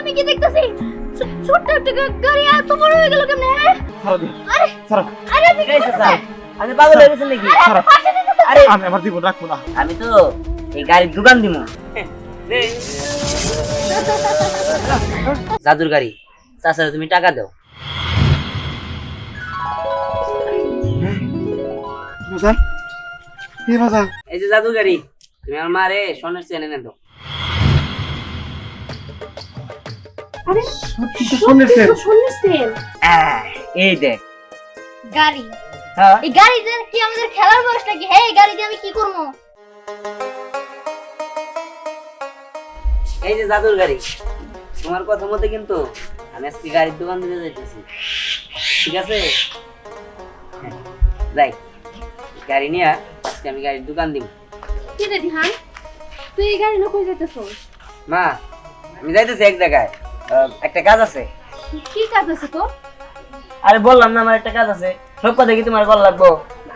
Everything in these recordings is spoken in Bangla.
আমি কি দেখতেছি? ছোট্ট একটা গাড়ি এত বড় হয়ে গেল কেমনে? ছাড়ো দিন, আরে ছাড়ো। আরে আপনি কি করতেছেন? আমি পাগল হয়ে গেছেন নাকি? আরে পাশে দিতেছেন। আরে আমি আমার জীবন রাখবো না। আমি তো এই গাড়ির দোকান দিমু। জাদুর গাড়ি চাচা তুমি টাকা দাও। বাজান, এই বাজান। এই যে জাদুর গাড়ি, তুমি আমার মারে সোনার চেন এনে দাও। আরে সত্যি তো শুনেছেন? শুনছেন? এই দেখ গাড়ি। হ্যাঁ এই গাড়ি দিয়ে কি আমাদের খেলার বয়স নাকি? হে এই গাড়ি দিয়ে আমি কি করব? এই যে জাদুর গাড়ি, তোমার কথা মতে কিন্তু আমি আজকে গাড়ির দোকান দিতে যাইতেছি, ঠিক আছে? হ্যাঁ, যাই গাড়ি নিয়ে আজকে আমি গাড়ির দোকান দিব। কি রে দিহান, তুই এই গাড়ি নিয়ে কই যাইতেছস? মা আমি যাইতেছি এক জায়গায়, একটা কাজ আছে। কি কাজ আছে তোর? আরে বললাম না আমার একটা কাজ আছে, সব কথা কি তোমার বল লাগবো?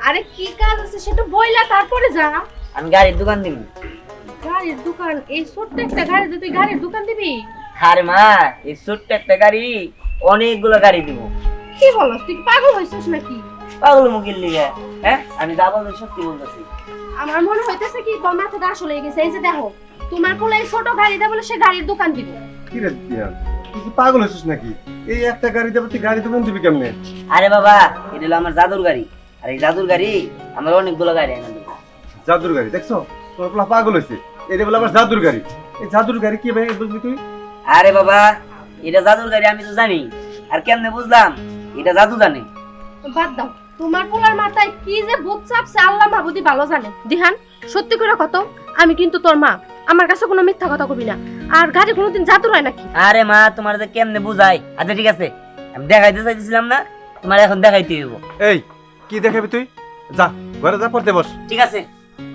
আরে কি কাজ আছে সেটা বইলা তারপরে যা। আমি গাড়ির দোকান দিব। গাড়ির দোকান? এই ছোট্ট একটা গাড়ি দিয়ে তুই গাড়ির দোকান দিবি? আরে মা এই ছোট্ট একটা গাড়ি অনেকগুলো গাড়ি দিব। কি বলছ? তুই কি পাগল হইছিস নাকি? পাগল মুখির লিগে, হ্যাঁ আমি যা বলছি সত্যি বলতেছি। আমার মনে হইতেছে কি তোর মাথাটা আসলে গেছে। এই যে দেখো, তোমার কোলে এই ছোট গাড়িটা বলে সে গাড়ির দোকান দিব। কি রে দিয়ান, তুই কি পাগল হয়েছিস নাকি? এই একটা গাড়ি দেবো, তুই গাড়ি দোকান দিবি কেমনে? আরে বাবা এটা হলো আমার জাদুর গাড়ি, আর এই জাদুর গাড়ি আমার অনেকগুলো গাড়ি এনে দেবো। জাদুর গাড়ি দেখছো? তোর পোলা পাগল হয়েছে। এটা বলে আবার জাদুর গাড়ি। এই জাদুর গাড়ি কি ভাই বুঝলি তুই? আরে বাবা এটা জাদুর গাড়ি আমি তো জানি, আর কেমনে বুঝলাম এটা জাদু জানে? বাদ দাও, তোমার পোলার মাথায় কি যে ভূত চাপছে আল্লাহ মাহবুদি ভালো জানে। দিহান সত্যি করে কত, আমি কিন্তু তোর মা, আমার কাছে কোনো মিথ্যা কথা কবি না। আর গাড়ি কোনোদিন জাদুর হয় নাকি? আরে মা তোমার যে কেমনে বুঝাই? আচ্ছা ঠিক আছে, আমি দেখাইতে চাইতেছিলাম না, তোমার এখন দেখাইতে হইব। এই কি দেখাবি তুই? যা ঘরে যা, পড়তে বস। ঠিক আছে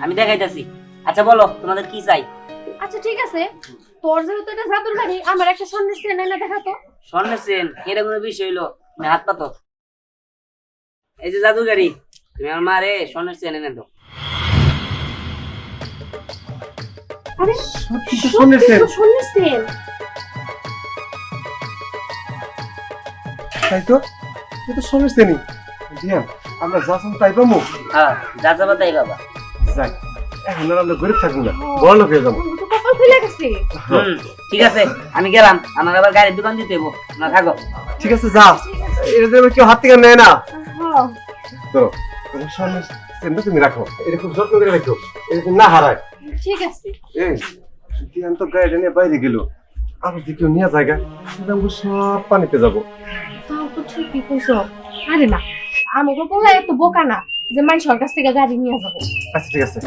আমি দেখাইতেছি। আচ্ছা বলো তোমাদের কি চাই? আচ্ছা ঠিক আছে, তোর যেহেতু এটা জাদুর গাড়ি, আমার একটা সন্দেশ এনে না দেখা তো। স্বর্ণের চেন এটা কোনো বিষয় হইলো? তুমি হাত পাতো। এই যে জাদুর গাড়ি, তুমি আমার মারে স্বর্ণের চেন এনে দাও। আরে সত্যি তো শুনেছেন? শুনছেন? তাই তো, তুই তো শুনেছেনই। দিয়ান, আমরা যা শুন তাই পাবো। হ্যাঁ যা যাবা তাই বাবা। যাই, এখন আর আমরা গরিব থাকবো না, বড় লোক হয়ে যাবো। তো কপাল খুলে গেছে। ঠিক আছে আমি গেলাম, আমার আবার গাড়ির দোকান দিতে হইব, না থাকো। ঠিক আছে যা, এটা যেন কেউ হাত থেকে নেয় না। হ্যাঁ তো তোমার সামনে সেন্টার তুমি রাখো, এটা খুব যত্ন করে রাখো, এরকম না হারায়। ঠিক আছে। এই দিয়ান তো গাড়িটা নিয়ে বাইরে গেল, আবার যদি কেউ নিয়ে জায়গা আমরা সব পানিতে যাবো। তাও তো ঠিকই কইছো। আরে না, আমাকে পোলা এত বোকা না যে মানুষের কাছ থেকে গাড়ি নিয়ে যাবো। আচ্ছা ঠিক আছে,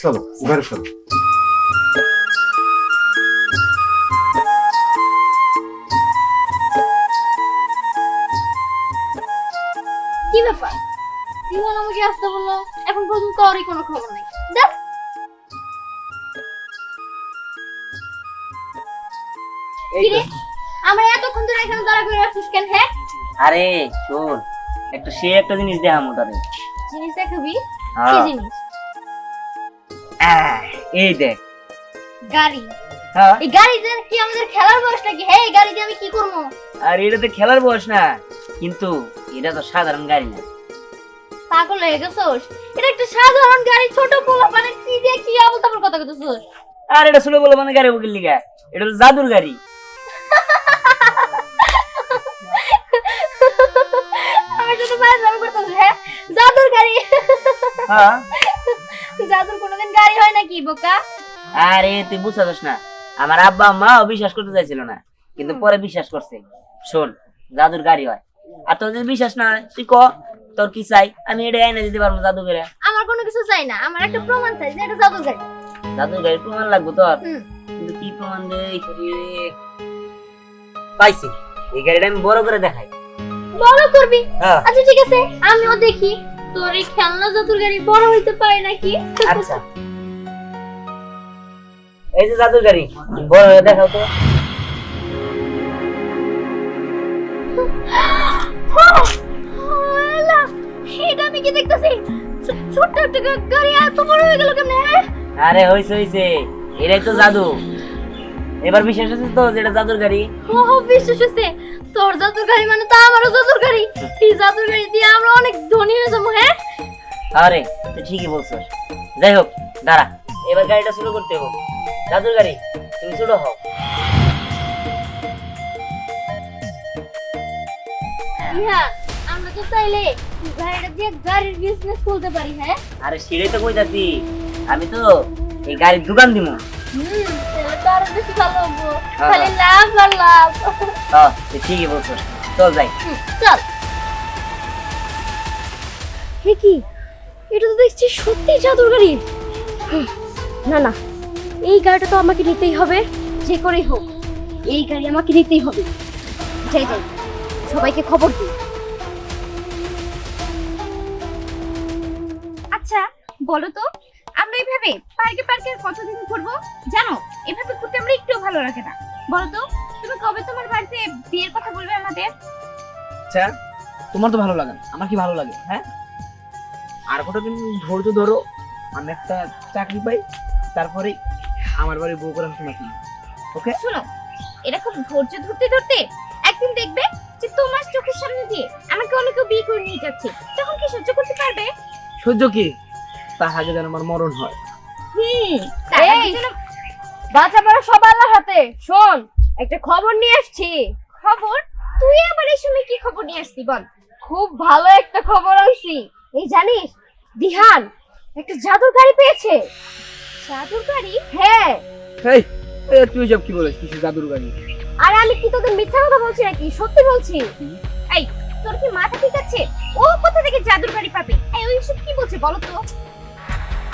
চলো ঘরে চলো। কি ব্যাপার? দিহান আমাকে আসতে বললো, এখন পর্যন্ত ওরই কোনো খবর নাই। দেখ এই কি তো। রে, আমরা এতক্ষণ ধরে এখানে দাঁড়া করে রাখছিস কেন? হ্যাঁ আরে শোন, একটা সে একটা জিনিস দেখামো তারে। জিনিস দেখাবি? কি হ্যাঁ। জিনিস? এই দেখ। গাড়ি। হ্যাঁ এই গাড়ি দিয়ে কি আমাদের খেলার বয়স নাকি? হে এই গাড়ি দিয়ে আমি কি করবো? আর এটা তো খেলার বয়স না, কিন্তু এটা তো সাধারণ গাড়ি না। পাগল হয়ে গেছোস? এটা একটা সাধারণ গাড়ি, ছোট পোলা মানে কি দিয়ে কি আবল তাবল কথা কইতেছস? আর এটা শুনে বলো মানে গাড়ি বকির লিগা, এটা তো জাদুর গাড়ি। আমার সাথে বাজলামি করতেছিস? হ্যাঁ জাদুর গাড়ি। হ্যাঁ জাদুর কোনোদিন গাড়ি হয় নাকি বোকা? আরে তুই বুঝছস না, আমার আব্বা মা বিশ্বাস করতে চাইছিল না, কিন্তু পরে বিশ্বাস করছে। শোন জাদুর গাড়ি হয়, আর তোর যদি বিশ্বাস না হয় তুই ক তোর কি চাই, আমি এটা এনে দিতে পারবো জাদু করে। আমার কোনো কিছু চাই না, আমার একটা প্রমাণ চাই যে এটা জাদুর গাড়ি। জাদুর গাড়ির প্রমাণ লাগবে তোর? হুম। কিন্তু কি প্রমাণ দেই? পাইছি, এই গাড়িটা আমি বড় করে দেখাই। বড় করবি? হ্যাঁ আচ্ছা ঠিক আছে, আমিও দেখি তোর এই খেলনা জাদুর গাড়ি বড় হইতে পারে নাকি। আচ্ছা এই যে জাদুর গাড়ি, বড় হয়ে দেখাও তো। আল্লাহ, এটা আমি কি দেখতেছি? ছোট্ট একটা গাড়ি এত বড় হয়ে গেল কেমনে? আরে হইছে হইছে, এটাই তো জাদু। এবার বিশ্বাস আছে তো যেটা জাদুর গাড়ি? ও বিশ্বাস হচ্ছে তোর জাদুর গাড়ি মানে তো আমারও জাদুর গাড়ি। এই জাদুর গাড়ি দিয়ে আমরা অনেক ধনী হয়ে যাবো। হ্যাঁ আরে তুই ঠিকই বলছিস। যাই হোক দাঁড়া, এবার গাড়িটা শুরু করতে হবে। জাদুর গাড়ি তুমি ছোট হও। হ্যাঁ আমরা তো চাইলে গাড়িটা দিয়ে গাড়ির বিজনেস খুলতে পারি। হ্যাঁ আরে সেটাই তো কইতাছি, আমি তো এই গাড়ির দোকান দিব। তাহলে তো আরো বেশি ভালো হবো। হ্যাঁ, খালি লাভ আর লাভ। হ্যাঁ তুই ঠিকই বলছিস, চল যাই। চল। হে কি, এটা তো দেখছি সত্যি জাদুর গাড়ি। না না, এই গাড়িটা তো আমাকে নিতেই হবে, যে করেই হোক এই গাড়ি আমাকে নিতেই হবে। যাই যাই, সবাইকে খবর দিই। আচ্ছা বলো তো, আমরা এইভাবে পার্কে পার্কে আর কতদিন ঘুরবো? জানো, এভাবে ঘুরতে আমরা একটু ভালো লাগে না। বলো তো, তুমি কবে তোমার বাড়িতে বিয়ের কথা বলবে আমাদের? আচ্ছা তোমার তো ভালো লাগে না, আমার কি ভালো লাগে? হ্যাঁ, আর কটা দিন ধৈর্য ধরো, আমি একটা চাকরি পাই, তারপরে আমার বাড়ি বউ করে তোমাকে। ওকে শোনো, এরকম ধৈর্য ধরতে ধরতে একদিন দেখবে যে তোমার চোখের সামনে দিয়ে আমাকে অনেকে বিয়ে করে নিয়ে যাচ্ছে, তখন কি সহ্য করতে পারবে? সহ্য কি, তার আগে যেন আমার মরণ হয়। তার আগে যেন- বাচ্চা বড় সব আল্লাহর হাতে। শোন, একটা খবর নিয়ে আসছি। খবর? তুই আবার এই সময় কি খবর নিয়ে আসতি বল? খুব ভালো একটা খবর আনছি। এই জানিস, দিহান একটা জাদুর গাড়ি পেয়েছে। জাদুর গাড়ি? হ্যাঁ, এই তুই সব কি বলিস, কিছু জাদুর গাড়ি? আর আমি কি তোদের মিথ্যা কথা বলছি নাকি সত্যি বলছি? এই, তোর কি মাথা ঠিক আছে? ও কোথা থেকে জাদুর গাড়ি পাবে? এই ওই সব কি বলছে বলো তো?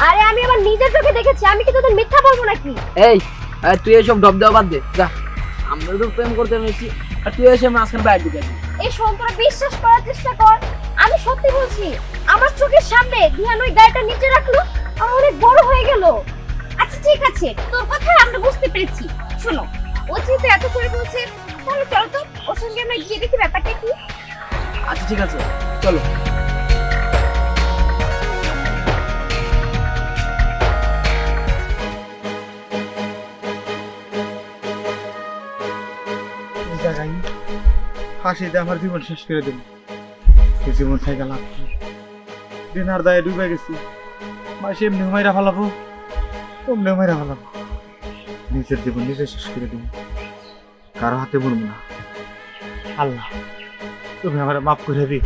আরে আমি আমার নিজের চোখে দেখেছি, আমি কি তোদের মিথ্যা বলবো নাকি? এই তুই এসব ঢপ দেওয়া বাদ দে, যা। আমরা তো প্রেম করতে এসেছি, আর তুই এসে মাঝখানে বাইরে ঢুকে আছিস। এই শোন, তোরা বিশ্বাস করার চেষ্টা কর, আমি সত্যি বলছি। আমার চোখের সামনে দিহান ওই গাড়িটা নিচে রাখলো, আর অনেক বড় হয়ে গেল। আচ্ছা ঠিক আছে, তোর কথা আমরা বুঝতে পেরেছি। শোনো, ও যেহেতু এত করে বলছে, তাহলে চলো তো ওর সঙ্গে আমরা গিয়ে দেখি ব্যাপারটা কি। আচ্ছা ঠিক আছে, চলো। হাসিতে আমার জীবন শেষ করে দেব। এই জীবন থেকে লাভ কি? দিন আর দায়ে ডুবে গেছি। মাসে এমনি মাইরা ফেলাবো, অমনি মাইরা ফেলাবো। নিজের জীবন নিজে শেষ করে দেব, কারো হাতে বলবো না। আল্লাহ, তুমি আমার মাফ করে দিও।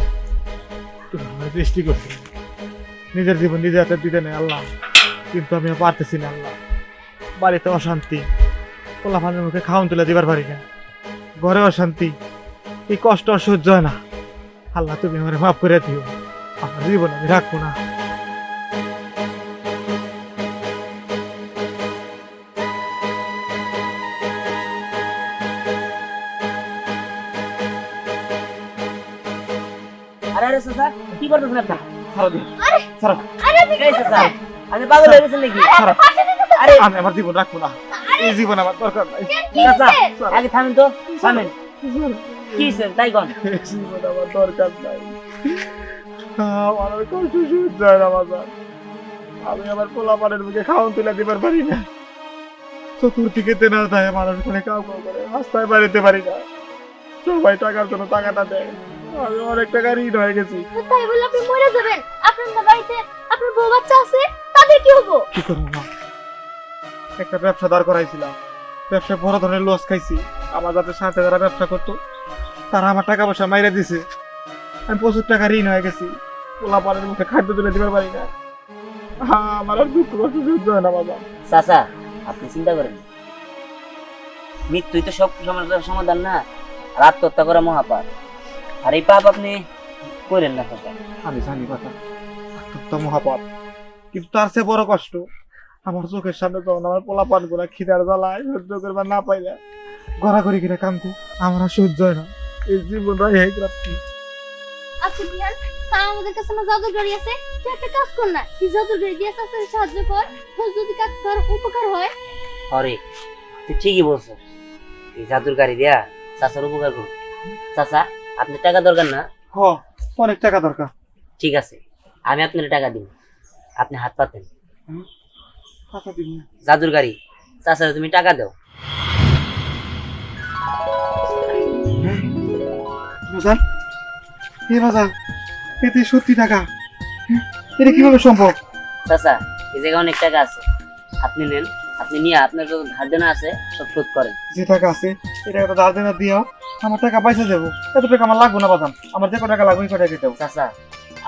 তুমি আমার দৃষ্টি করছো, নিজের জীবন নিজে হাতে দিতে নেই আল্লাহ, কিন্তু আমি আর পারতেছি না আল্লাহ। বাড়িতে অশান্তি, পোলাপানের মুখে খাওয়ান তুলে দিবার পারি না, ঘরে অশান্তি, এই কষ্ট আর সহ্য হয় না। আল্লাহ তুমি আমার মাফ করে দিও, আমার জীবন আমি রাখবো না। আরে আরে চাচা, কি করতেছেন আপনি? ছাড়ো দিন, ছাড়ো, এই চাচা, আপনি পাগল হয়ে গেছেন নাকি? আরে আমি আমার জীবন রাখবো না, এই জীবন আমার দরকার নাই। চাচা, আগে থামেন তো, থামেন। কি হয়েছে তাই কোন? এই জীবন আমার দরকার নাই, আমার আর কষ্ট সহ্য হয় না বাজার। আমি আমার পোলাপানের মুখে খাওয়ান তুলে দিবার পারি না, চতুর্দিকে তেনা দেয়, মানুষ করে কাউ কাউ করে, রাস্তায় বাড়িতে পারি না, সবাই টাকার জন্য টাকাটা দেয়। আমি অনেক টাকা ঋণ হয়ে গেছি। তাই বলে আপনি মরে যাবেন? আপনার না বাড়িতে আপনার বউ বাচ্চা আছে, তাদের কি হবো? কি করবো মা, একটা ব্যবসা দাঁড় করাইছিলাম, ব্যবসায় বড় ধরনের লস খাইছি। আমার যাদের সাথে যারা ব্যবসা করতো তারা আমার টাকা পয়সা মাইরা দিছে, আমি প্রচুর টাকা ঋণ হয়ে গেছি, পোলা পানের মুখে খাদ্য তুলে দিবার পারি না। আমার আর দুঃখ কষ্ট সহ্য হয় না বাবা। চাচা, আপনি চিন্তা করেন, মৃত্যুই তো সব সমস্যার সমাধান না, আর আত্মহত্যা করা মহাপাপ। আর এই পাপ আপনি করেন না চাচা। আমি জানি কথা, আত্মহত্যা মহাপাপ, কিন্তু তার চেয়ে বড় কষ্ট আমার চোখের সামনে যখন আমার পোলা পান গুলা খিদার জ্বালায় সহ্য করবার না পাইলে গড়াগড়ি কিনে কান্দে, আমার আর সহ্য হয় না। এই জীবন রাই রাখছি। আচ্ছা দিহান, আমাদের কাছে না জাদুর গাড়ি আছে, তুই একটা কাজ কর না, এই জাদুর গাড়ি দিয়ে চাচার সাহায্য কর, তোর যদি কার উপকার হয়। আরে তুই ঠিকই বলছো, এই জাদুর গাড়ি দিয়া চাচার উপকার করুন। চাচা, আপনি টাকা দরকার না? হ, অনেক টাকা দরকার। ঠিক আছে, আমি আপনার টাকা দিব, আপনি হাত পাতেন। টাকা দিবি? জাদুর গাড়ি চাচা, তুমি টাকা দাও। বাজান এ বাজান এতে সত্যি টাকা হ্যাঁ? এটা কিভাবে সম্ভব? চাচা এই জায়গায় অনেক টাকা আছে, আপনি নেন, আপনি নিয়ে আপনার যত ধার দেনা আছে সব শোধ করেন। যে টাকা আছে এটা একটা দাঁড় দেনা দিও, আমার টাকা পয়সা দেবো, এত টাকা আমার লাগবে না বাজান, আমার যে কত টাকা লাগবে ওই কটা দেবো। চাচা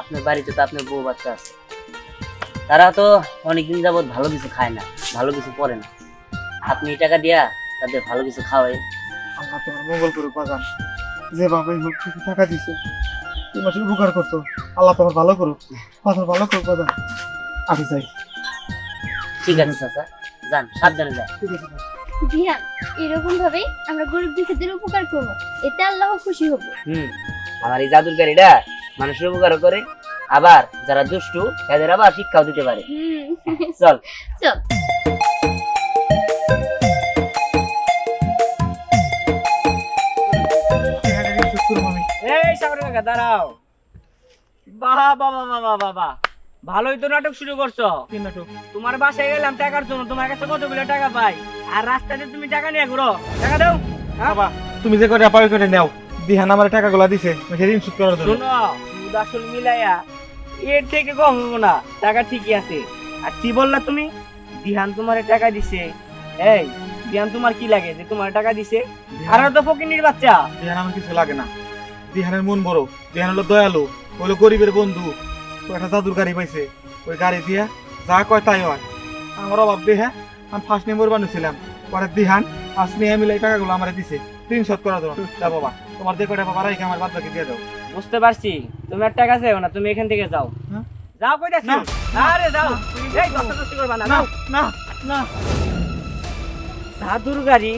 আপনার বাড়িতে তো আপনার বউ বাচ্চা আছে, তারা তো অনেকদিন যাবত ভালো কিছু খায় না, ভালো কিছু পরে না, আপনি এই টাকা দিয়া তাদের ভালো কিছু খাওয়াই। আল্লাহ তোমার মঙ্গল করুক বাজান, যেভাবে হোক তুমি টাকা দিছো, তুমি মাসের উপকার করছো, আল্লাহ তোমার ভালো করুক, বাজান ভালো করুক বাজান। আমি যাই। ঠিক আছে চাচা, যান, সাবধানে যান। ঠিক আছে বাজান। ধ্যান, এরকম ভাবেই আমরা গরিব দুঃখীদের উপকার করবো, এতে আল্লাহ খুশি হবো। আমার এই জাদুর গাড়িটা মানুষের উপকার করে, আবার যারা দুষ্টু তাদের আবার শিক্ষাও দিতে পারে। চল চল। এখানে রিসুট করুম আমি। এই সাগর কাকা দাঁড়াও। বাহ বাহ বাহ বাহ বাহ বাহ, ভালোই তো নাটক শুরু করছো। কি নাটক? তোমার বাসায় গেলাম টাকার জন্য, তোমার কাছে কতগুলো টাকা পাই, আর রাস্তাতে তুমি টাকা নিয়ে ঘুরো। টাকা দাও। বাবা তুমি যে করে পাই করে নাও, দিহান আমার টাকাগুলো দিছে ঋণ শোধ করার জন্য। শোনো, সুদ আসল মিলাইয়া এর থেকে কম হবো না, টাকা ঠিকই আছে। আর কি বললা তুমি, দিহান তোমার টাকা দিছে? এই দিহান তোমার কি লাগে যে তোমার টাকা দিছে? আর ও তো ফকিনির বাচ্চা। দিহান আমার কিছু লাগে না, দিহানের মন বড়, দিহান হলো দয়ালু, হলো গরিবের বন্ধু। ও একটা জাদুর গাড়ি পাইছে, ওই গাড়ি দিয়া যা কয় তাই হয়। আমার অভাব দেহে আমি ফার্স্ট নেম্বর বানিয়েছিলাম, পরে দিহান আজ নিয়ে মিলে এই টাকাগুলো আমার দিছে ঋণ শোধ করার জন্য। যা বাবা তোমার যে কয়টা বাবা রাইখে আমার বাদ বাকি দিয়ে দাও। বুঝতে পারছি তোমার টাকা চাইও না, তুমি এখান থেকে যাও। হ্যাঁ? যাও কইতাছি। না। আরে যাও, এই দস্তাদস্তি করবা না, না যাও। না না, জাদুর গাড়ি,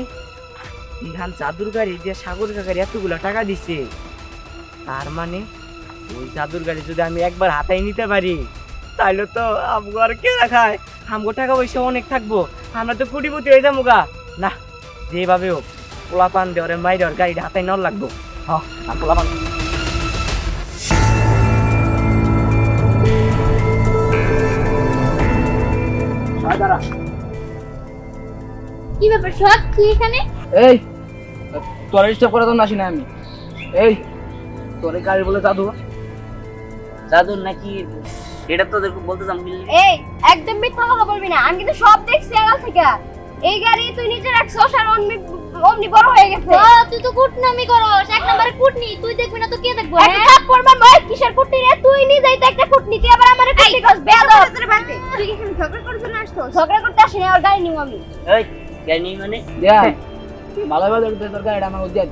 দিহান জাদুর গাড়ি যে সাগর কাকার এতগুলা টাকা দিছে, তার মানে ওই জাদুর গাড়ি যদি আমি একবার হাতায় নিতে পারি, তাহলে তো আমগো আর কে রাখায়, আমগো টাকা পয়সা অনেক থাকবো, আমরা তো কোটিপতি হয়ে যাবো গা। না, যেভাবে হোক পোলা পান দেওয়ার মাইরে ওর গাড়িটা হাতায় নেওয়ার লাগবো। হ্যাঁ, পোলা পান। কি ব্যাপার সোহাগ, তুই এখানে? এই তোর ডিস্টার্ব করার জন্য আসি না আমি। এই তোর এই গাড়ি বলে জাদু, জাদুর নাকি এটা তো তোদেরকে বলতে চাম। এই একদম মিথ্যা কথা বলবি না, আমি কিন্তু সব দেখছি আগাল থেকে। এই গাড়ি তুই নিজে রাখছস আর অমনি বড় হয়ে গেছে। তুই তো কুটনামি করস, এক নম্বরে কুটনি, তুই দেখবি না তো কে দেখবো? একটা থাপ্পড় মারবো। এই কিসের কুটনি রে? তুই নিজেই তো একটা কুটনি, তুই আবার আমারে কুটনি কস। বেয়াদব। তুই কি এখানে ঝগড়া করার জন্য আসছস? ঝগড়া করতে আসি না, আর গাড়ি নিব আমি। এই গাড়ি নেই মানে? ভালো ভালো তোর গাড়িটা আমার উদ্যান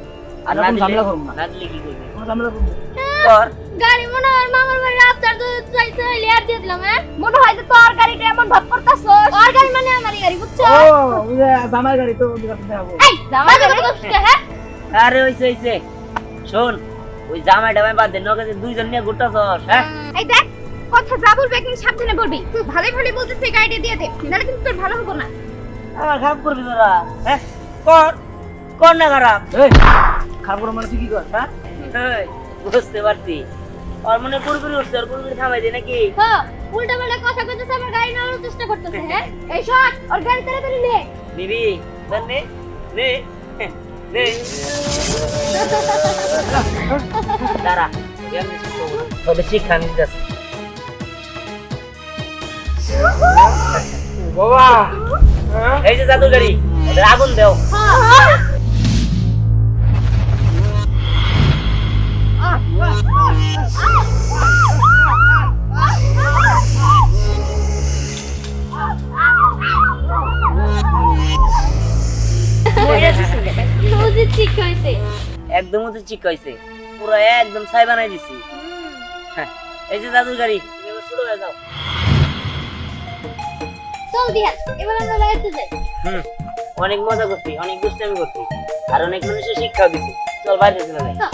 আর আর না কোনো দিলে ঝামেলা করবো না, না দিলে কি করবি? কোনো ঝামেলা করবো না। কর। গাড়ি মনে হয় মামার বাড়ির আফটার তো চাইতে হইলে আর দিয়ে দিলাম। হ্যাঁ, মনে হয় যে তোর গাড়িটা এমন ভাব করতাছস। তোর গাড়ি মানে আমারই গাড়ি, বুঝছো? ওই যে জামাই গাড়ি তো ওই গাড়িতে যাবো। এই জামাই গাড়ি করছিস হ্যাঁ? আরে হইছে শোন, ওই জামাই ডামাই বাদ দে, নকে দুইজন নিয়ে ঘুরতাছস। হ্যাঁ এই দেখ, কথা যা বলবি একদম সাবধানে বলবি। তুই ভালোই ভালোই বলতেছিস এই গাড়িটা দিয়ে দে, নাহলে কিন্তু তোর ভালো হবে না। আমার খারাপ করবি তোরা? হ্যাঁ কর, কর না খারাপ। এই খারাপ করে মানে তুই কি কর? হ্যাঁ এই, বুঝতে পারছি ওর মনে কুরকুরি উঠছে, ওর কুরকুরি থামাই দে নাকি? হ্যাঁ, উল্টা পাল্টা কথা কইতেছে, আমার গাড়ি নেওয়ার চেষ্টা করতেছে। হ্যাঁ, এই শট, ওর গাড়ি তাড়াতাড়ি নে। নিবি? ধর নে নে নে। দাঁড়া, এমনি শিখবো না, তোদের শিক্ষা আমি দিতেছি। বাবা এই যে জাদু গাড়ি, ওদের আগুন দেও। বুঝি ঠিক হয়েছে। একদম তো ঠিক হয়েছে, পুরো একদম ছাই বানাই দিছি। হ্যাঁ, এই যে জাদুর গাড়ি, তুমি এবার শুরু হয়ে যাও। চল দিয়া, এবার আমরা লাগাইতে যাই। অনেক মজা করছি, অনেক দুষ্টামি করছি, আর অনেক মানুষের শিক্ষাও দিছি। চল বাইরে চলে যাই। চল।